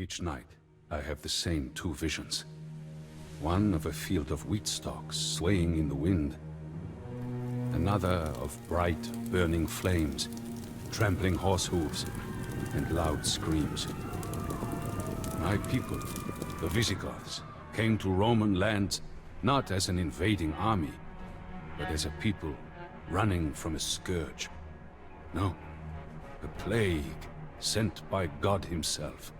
Each night, I have the same two visions. One of a field of wheat stalks swaying in the wind. Another of bright, burning flames, trampling horse hooves, and loud screams. My people, the Visigodos, came to Roman lands not as an invading army, but as a people running from a scourge. No, a plague sent by God himself.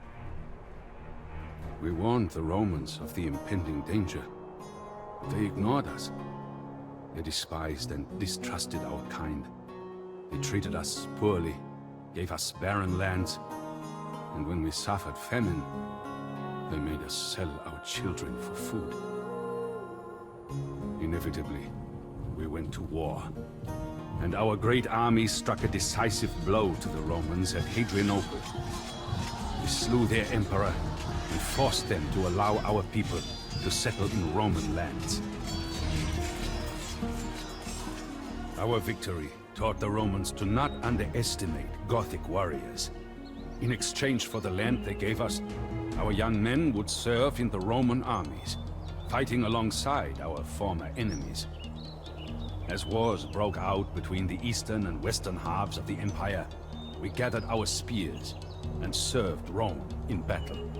We warned the Romans of the impending danger. They ignored us. They despised and distrusted our kind. They treated us poorly, gave us barren lands, and when we suffered famine, they made us sell our children for food. Inevitably, we went to war, and our great army struck a decisive blow to the Romans at Hadrianople. We slew their emperor and forced them to allow our people to settle in Roman lands. Our victory taught the Romans to not underestimate Gothic warriors. In exchange for the land they gave us, our young men would serve in the Roman armies, fighting alongside our former enemies. As wars broke out between the eastern and western halves of the empire, we gathered our spears and served Rome in battle.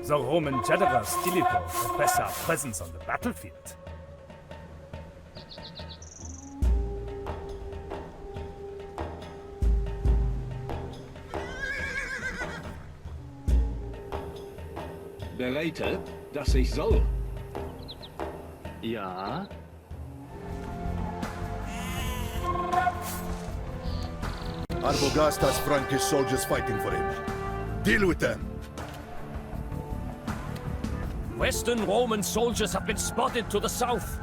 The Roman general Stilicho had better presence on the battlefield. Bereite, dass ich soll. Ja? Arbogast Frankish soldiers fighting for him. Deal with them. Western Roman soldiers have been spotted to the south.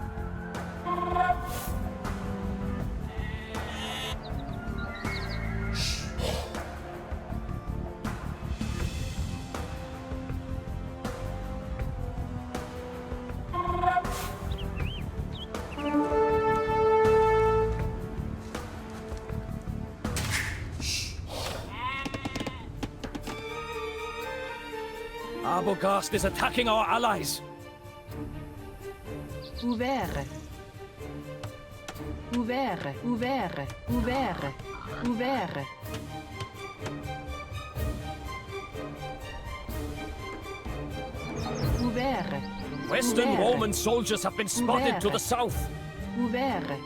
Arbogast is attacking our allies. Ouvert. Ouvert. Ouvert. Ouvert. Ouvert. Ouvert. Western Ouvert. Roman soldiers have been spotted to the south. Ouvert.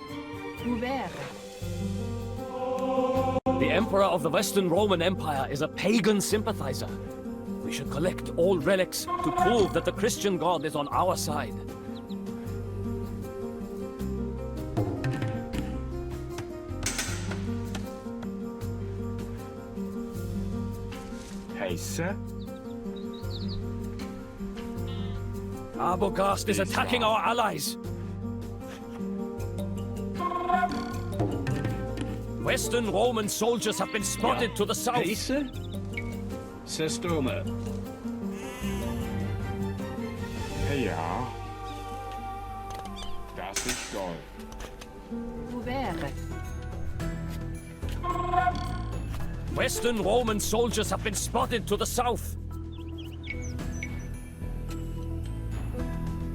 Ouvert. The Emperor of the Western Roman Empire is a pagan sympathizer. We should collect all relics to prove that the Christian God is on our side. Heiße? Arbogast is attacking our allies. Western Roman soldiers have been spotted to the south. Heiße? Sestome. Ja. Das ist toll. Ouvert. Western Roman soldiers have been spotted to the south.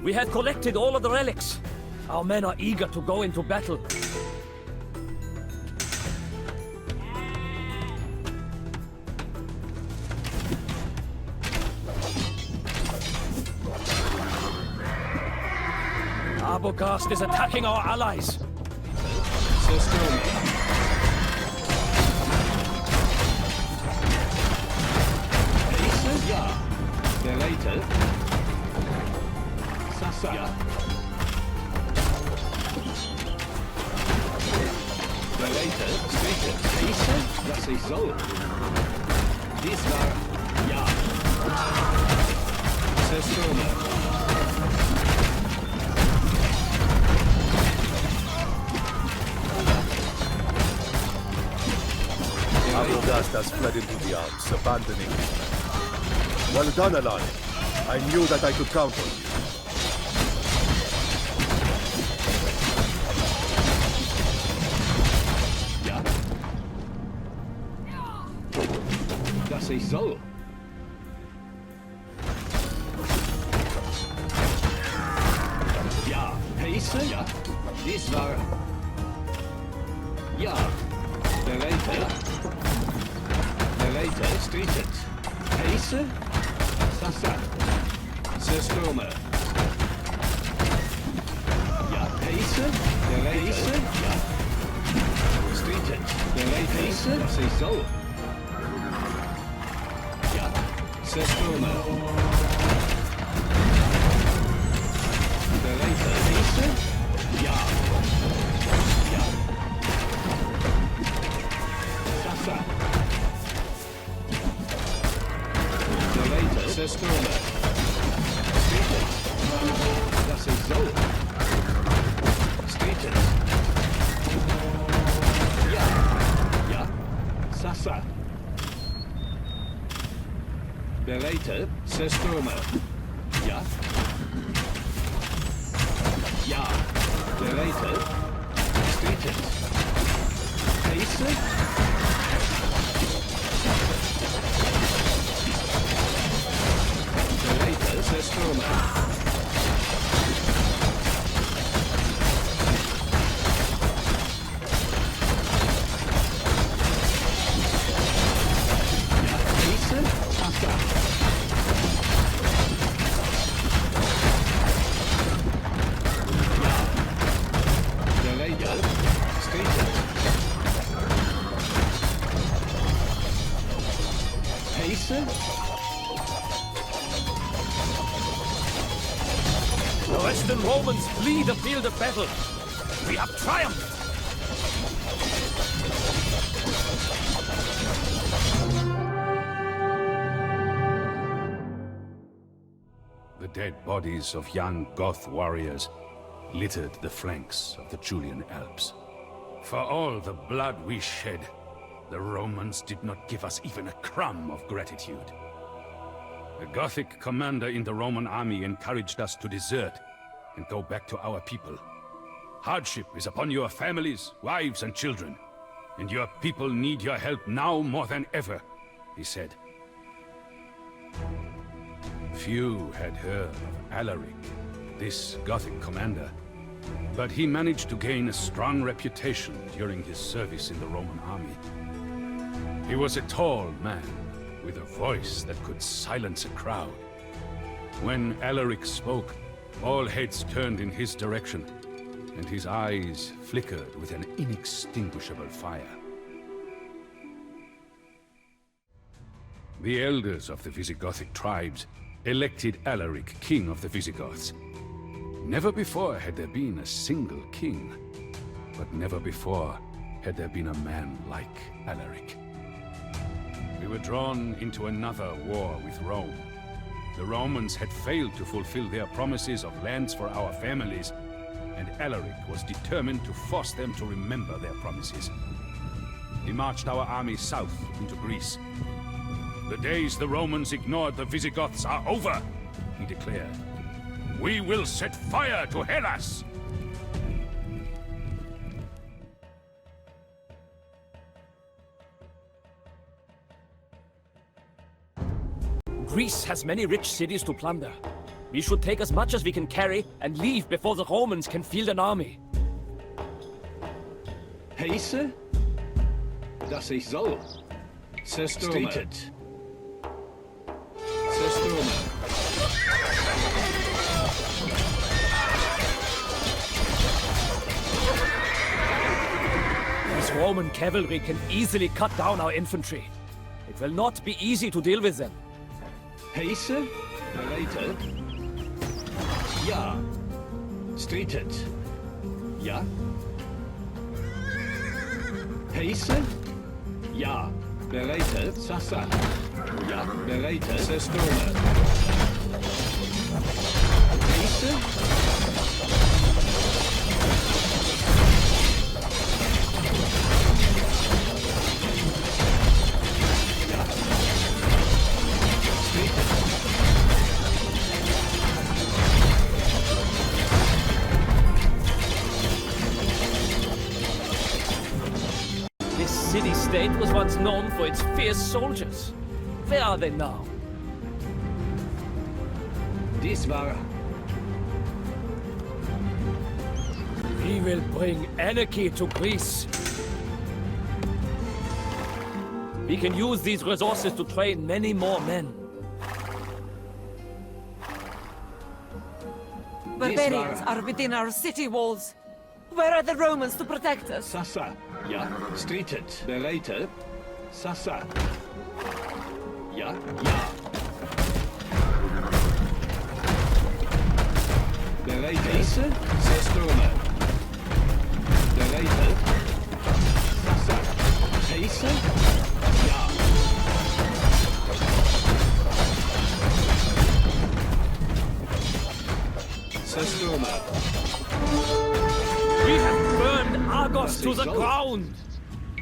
We have collected all of the relics. Our men are eager to go into battle. Arbogast is attacking our allies. Sestome. Heiße? Ja. Bereite? Sassa. Ja. Bereite? Spreche. Heiße? Dass ich soll. Dies war... Ja. Sestome. Arbogast has fled into the Alps, abandoning his men. Well done, Alaric. I knew that I could count on you. was ich soll. Ja, heiße? Ja. Dies war... Ja. Bereite? Ja. Bereite, strikt. Heiße? Sassa. Systeme. Ja, heiße? Bereite? Ja. Strikt. Bereite, heiße? Was ich soll. Ja. Systeme. Bereite, heiße? Ja. Ja. Sassa. Bereite, Systeme. Strikt. Was ich soll. Strikt. Ja. Ja. Sassa. Bereite, Systeme. Ja. Ja. Bereite. Strikt. Heiße. Bereite, Systeme. Ja, heiße. Sassa. The Western Romans flee the field of battle. We have triumphed! The dead bodies of young Goth warriors littered the flanks of the Julian Alps. For all the blood we shed, the Romans did not give us even a crumb of gratitude. A Gothic commander in the Roman army encouraged us to desert and go back to our people. Hardship is upon your families, wives and children, and your people need your help now more than ever, he said. Few had heard of Alaric, this Gothic commander, but he managed to gain a strong reputation during his service in the Roman army. He was a tall man, with a voice that could silence a crowd. When Alaric spoke, all heads turned in his direction, and his eyes flickered with an inextinguishable fire. The elders of the Visigothic tribes elected Alaric king of the Visigoths. Never before had there been a single king, but never before had there been a man like Alaric. We were drawn into another war with Rome. The Romans had failed to fulfill their promises of lands for our families, and Alaric was determined to force them to remember their promises. He marched our army south into Greece. The days the Romans ignored the Visigoths are over, he declared. We will set fire to Hellas! Greece has many rich cities to plunder. We should take as much as we can carry and leave before the Romans can field an army. Heiße? Dass ich soll. Systeme. Strikt. Systeme. This Roman cavalry can easily cut down our infantry. It will not be easy to deal with them. Heiße? Bereite? Ja. Strikt. Ja. Heiße? Ja. Bereite? Sassa. Ja. Bereite? Systeme. Heiße? This city-state was once known for its fierce soldiers. Where are they now? Dies war We will bring anarchy to Greece. We can use these resources to train many more men. Barbarians are within our city walls. Where are the Romans to protect us? Sassa. Ja, stridet. Bereitet. Sassa. Ja, ja. Bereitet. Heise. Zerstörme. Bereitet. Sassa. Heise. Ja. Zerstörme. We have burned Argos to the so. ground!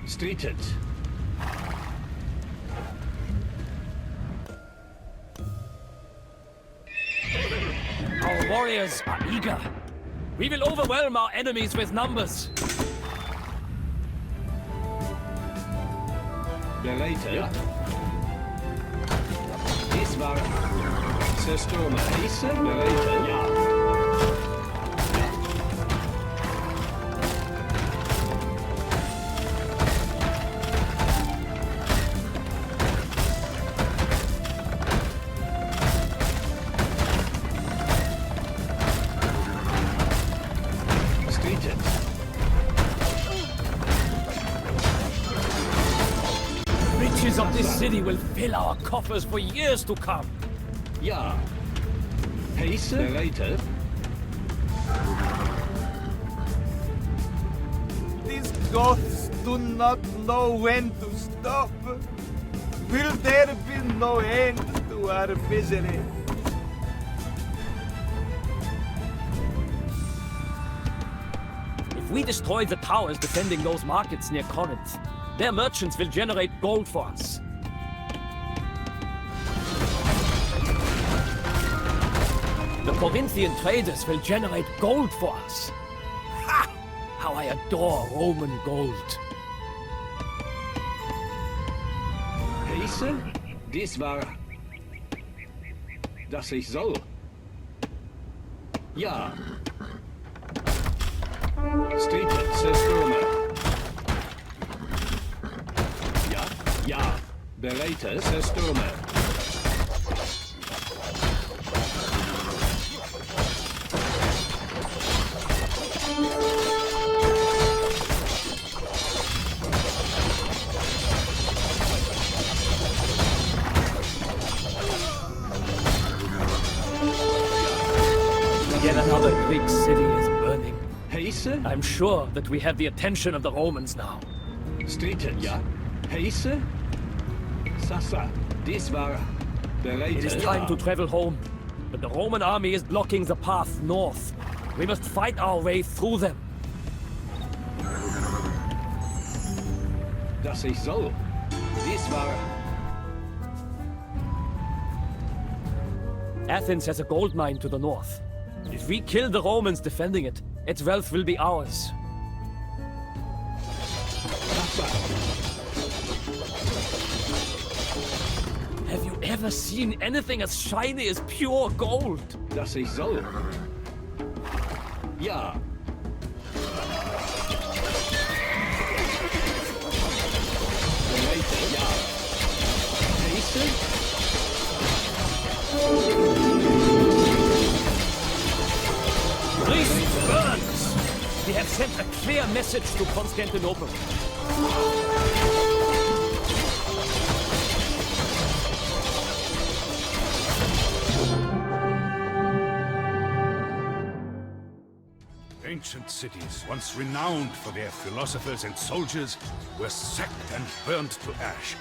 Stridet. Our warriors are eager. We will overwhelm our enemies with numbers. Bereitet. Ja. Dies war Zerstörme. Heise. Bereitet. Ja. Riches of this city will fill our coffers for years to come. Ja. Heise. Bereitet. These gods do not know when to stop. Will there be no end to our misery? If we destroy the towers defending those markets near Corinth, their merchants will generate gold for us. The Corinthian traders will generate gold for us. Ha! How I adore Roman gold. Heise. Dies war, dass ich soll. Ja. Stridet. Zerstörme. Ja, ja. Bereitet. Zerstörme. Yet another Greek city is burning. Heise. I'm sure that we have the attention of the Romans now. Stridet. Ja. Heise. Sassa. Dies war bereitet. It is time to travel home, but the Roman army is blocking the path north. We must fight our way through them. Dass ich soll. Dies war Athens has a gold mine to the north. If we kill the Romans defending it, its wealth will be ours. Have you ever seen anything as shiny as pure gold? dass ich soll. Ja. Bereitet. Ja. Heise. Greece burns! We have sent a clear message to Constantinople. Ancient cities, once renowned for their philosophers and soldiers, were sacked and burnt to ash.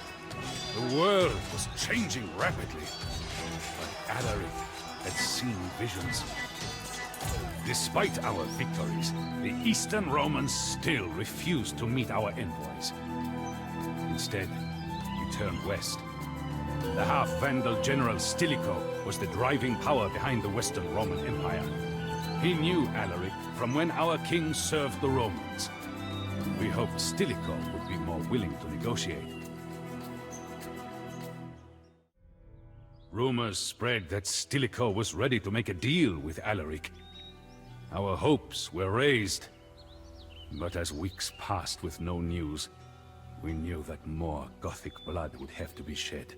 The world was changing rapidly, but Alaric had seen visions. Despite our victories, the Eastern Romans still refused to meet our envoys. Instead, we turned west. The half-Vandal general Stilicho was the driving power behind the Western Roman Empire. He knew Alaric from when our king served the Romans. We hoped Stilicho would be more willing to negotiate. Rumors spread that Stilicho was ready to make a deal with Alaric. Our hopes were raised. But as weeks passed with no news, we knew that more Gothic blood would have to be shed.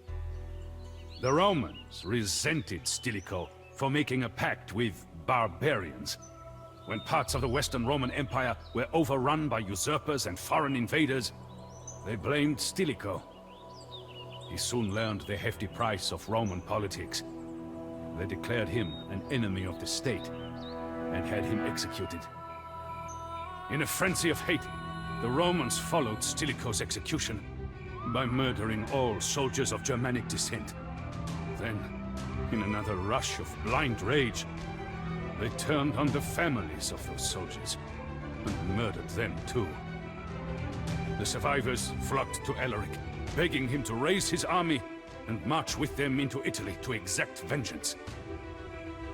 The Romans resented Stilicho for making a pact with barbarians. When parts of the Western Roman Empire were overrun by usurpers and foreign invaders, they blamed Stilicho. He soon learned the hefty price of Roman politics. They declared him an enemy of the state and had him executed. In a frenzy of hate, the Romans followed Stilicho's execution by murdering all soldiers of Germanic descent. Then, in another rush of blind rage, they turned on the families of those soldiers and murdered them too. The survivors flocked to Alaric, begging him to raise his army and march with them into Italy to exact vengeance.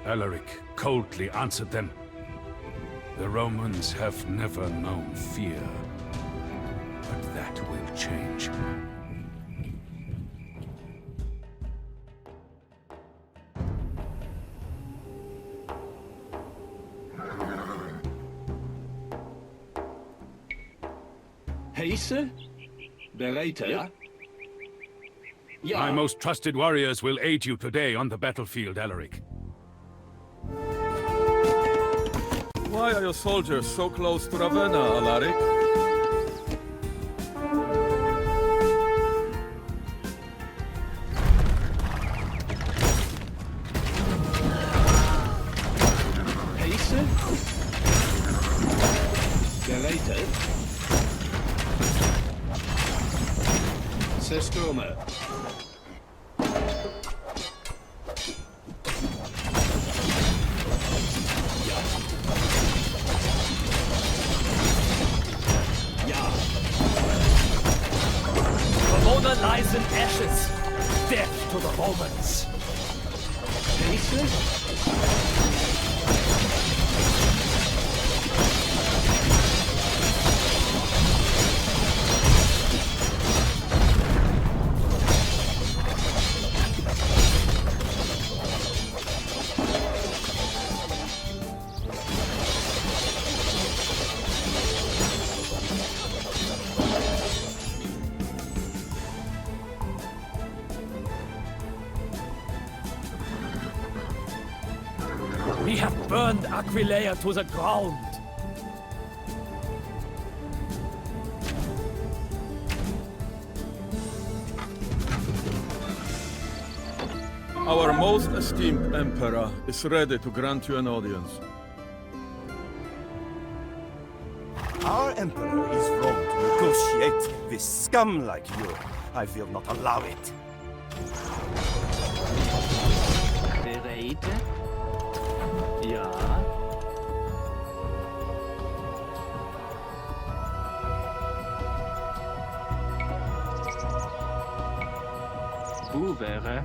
Alaric coldly answered them, "The Romans have never known fear, but that will change." Heise? Bereiter? Ja. My most trusted warriors will aid you today on the battlefield, Alaric. Why are your soldiers so close to Ravenna, Alaric? Heise? Bereiter? Sestome. Ramona lies in ashes. Death to the Romans. We have burned Aquileia to the ground. Our most esteemed emperor is ready to grant you an audience. Our emperor is wrong to negotiate with scum like you. I will not allow it. Bereit? Ja. Hoe wäre?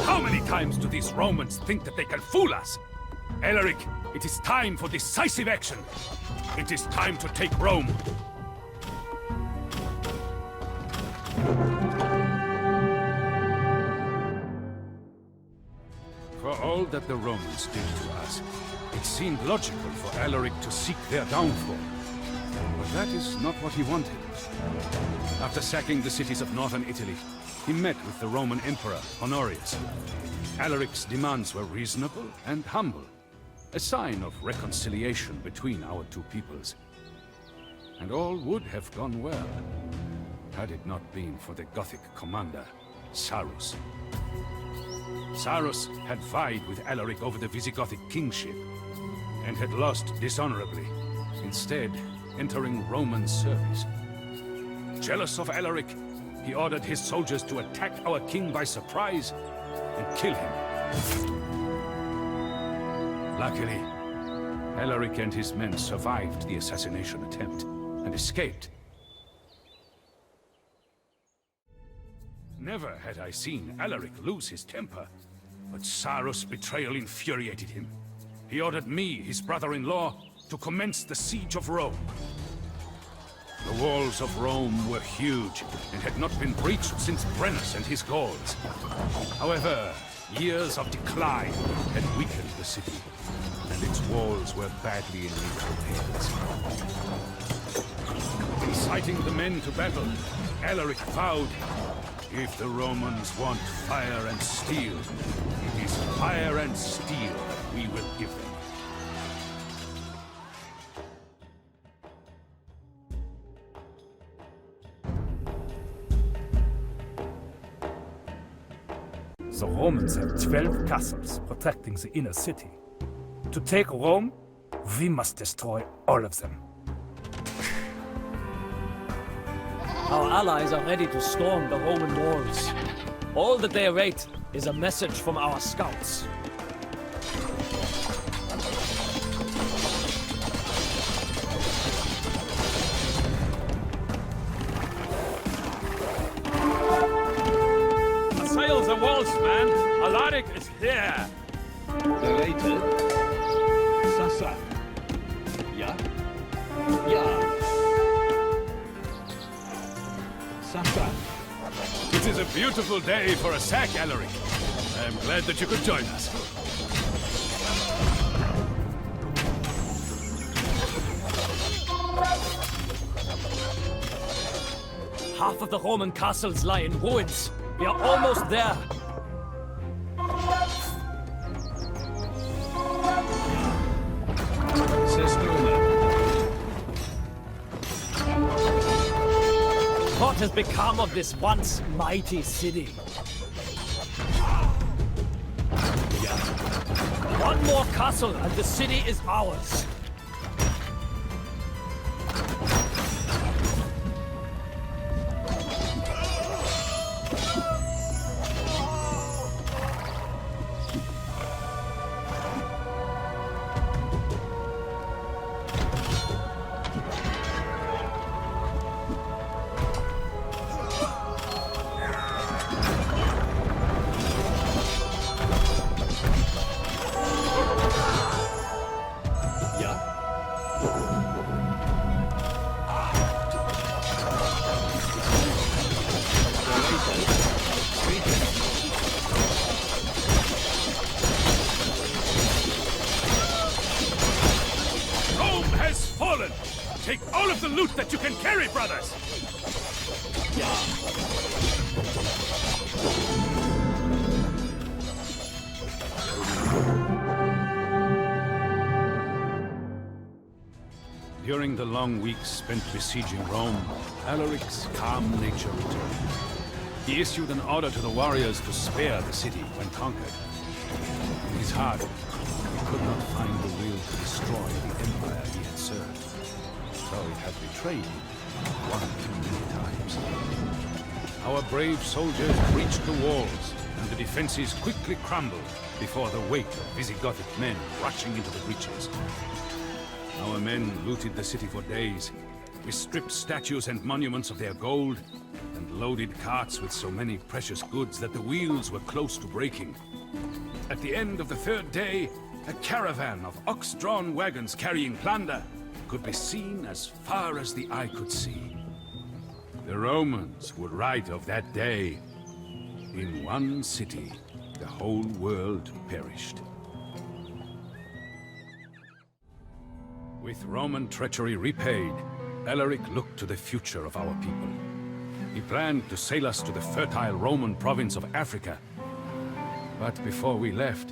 How many times do these Romans think that they can fool us? Alaric, it is time for decisive action. It is time to take Rome. For all that the Romans did to us, it seemed logical for Alaric to seek their downfall. But that is not what he wanted. After sacking the cities of northern Italy, he met with the Roman Emperor, Honorius. Alaric's demands were reasonable and humble, a sign of reconciliation between our two peoples. And all would have gone well, had it not been for the Gothic commander, Sarus. Sarus had vied with Alaric over the Visigothic kingship, and had lost dishonorably, instead entering Roman service. Jealous of Alaric, he ordered his soldiers to attack our king by surprise and kill him. Luckily, Alaric and his men survived the assassination attempt and escaped. Never had I seen Alaric lose his temper, but Sarus' betrayal infuriated him. He ordered me, his brother-in-law, to commence the siege of Rome. The walls of Rome were huge and had not been breached since Brennus and his Gauls. However, years of decline had weakened the city, and its walls were badly in need of repairs. Inciting the men to battle, Alaric vowed, "If the Romans want fire and steel, it is fire and steel that we will give them." The Romans have 12 castles protecting the inner city. To take Rome, we must destroy all of them. Our allies are ready to storm the Roman walls. All that they await is a message from our scouts. Assail the walls, man! Alaric is here! Geräte. Sasa. Ja. Ja. Sasa. It is a beautiful day for a sack, Alaric. I am glad that you could join us. Half of the Roman castles lie in ruins. We are almost there. What has become of this once mighty city? One more castle and the city is ours. Take all of the loot that you can carry, brothers! During the long weeks spent besieging Rome, Alaric's calm nature returned. He issued an order to the warriors to spare the city when conquered. In his heart, he could not find the will to destroy the empire he had served. Though it had betrayed him one too many times. Our brave soldiers breached the walls, and the defenses quickly crumbled before the weight of Visigothic men rushing into the breaches. Our men looted the city for days. We stripped statues and monuments of their gold, and loaded carts with so many precious goods that the wheels were close to breaking. At the end of the third day, a caravan of ox-drawn wagons carrying plunder could be seen as far as the eye could see. The Romans would write of that day, "In one city, the whole world perished." With Roman treachery repaid, Alaric looked to the future of our people. He planned to sail us to the fertile Roman province of Africa. But before we left,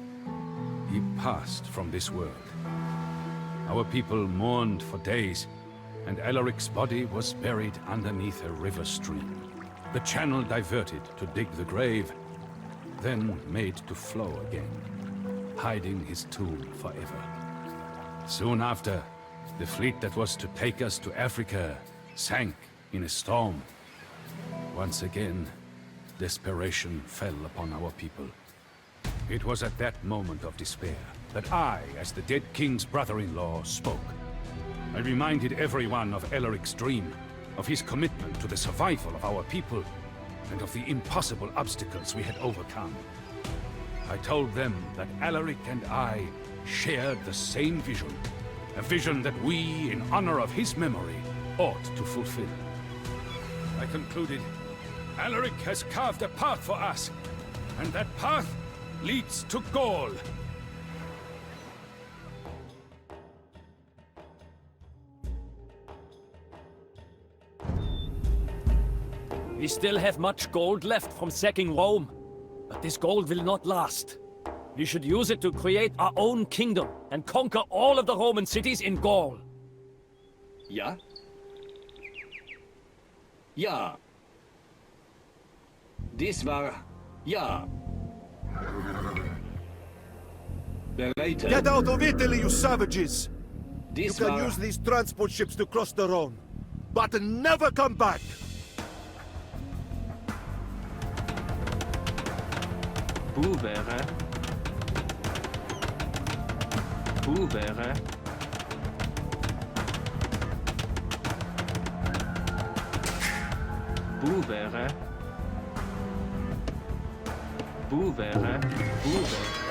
he passed from this world. Our people mourned for days, and Alaric's body was buried underneath a river stream. The channel diverted to dig the grave, then made to flow again, hiding his tomb forever. Soon after, the fleet that was to take us to Africa sank in a storm. Once again, desperation fell upon our people. It was at that moment of despair that I, as the dead king's brother-in-law, spoke. I reminded everyone of Alaric's dream, of his commitment to the survival of our people, and of the impossible obstacles we had overcome. I told them that Alaric and I shared the same vision, a vision that we, in honor of his memory, ought to fulfill. I concluded, Alaric has carved a path for us, and that path leads to Gaul. We still have much gold left from sacking Rome, but this gold will not last. We should use it to create our own kingdom and conquer all of the Roman cities in Gaul. Ja? Ja. Dies war... Ja. Bereite. Get out of Italy, you savages! You Dies can war... use these transport ships to cross the Rhone, but never come back! Puvere. Puvere. Puvere. Puvere. Puvere.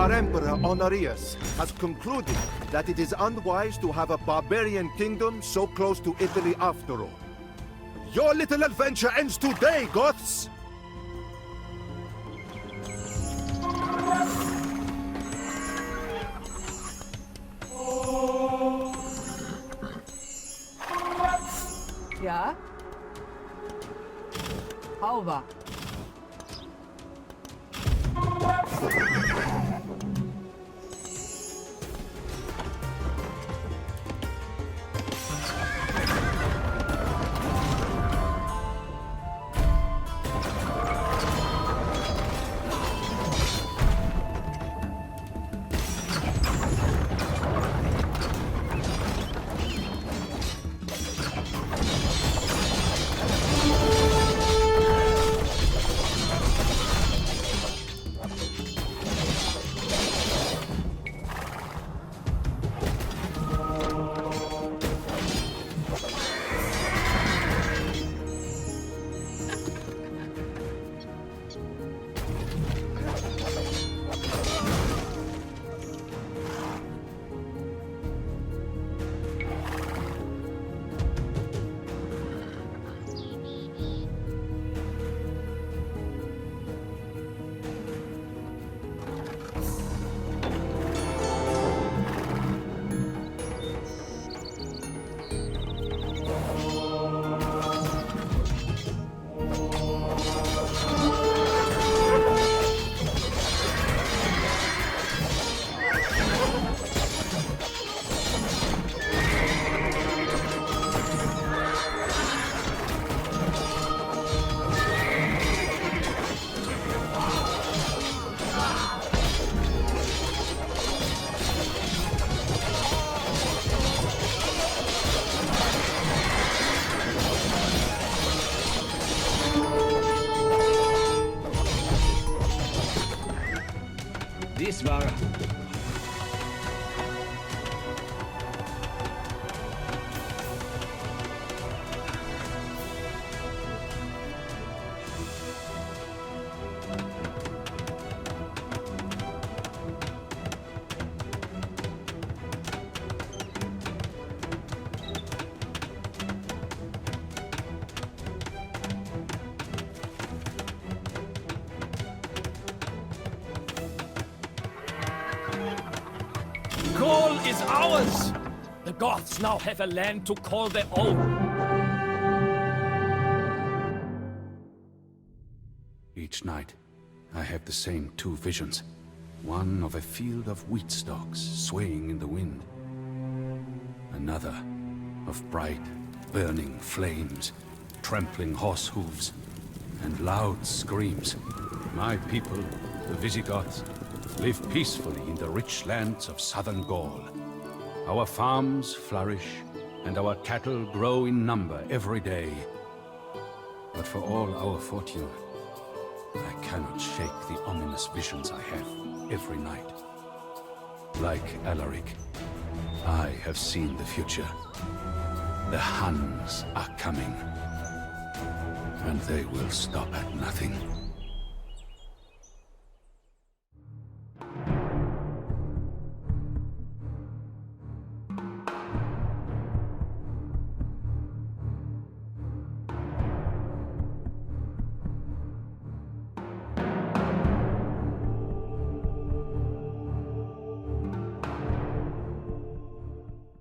Our Emperor Honorius has concluded that it is unwise to have a barbarian kingdom so close to Italy after all. Your little adventure ends today, Goths! Ja? Halva. Svara. Gaul is ours! The Goths now have a land to call their own. Each night, I have the same two visions. One of a field of wheat stalks swaying in the wind. Another of bright, burning flames, trampling horse hooves, and loud screams. My people, the Visigods, live peacefully in the rich lands of southern Gaul. Our farms flourish, and our cattle grow in number every day. But for all our fortune, I cannot shake the ominous visions I have every night. Like Alaric, I have seen the future. The Huns are coming, and they will stop at nothing.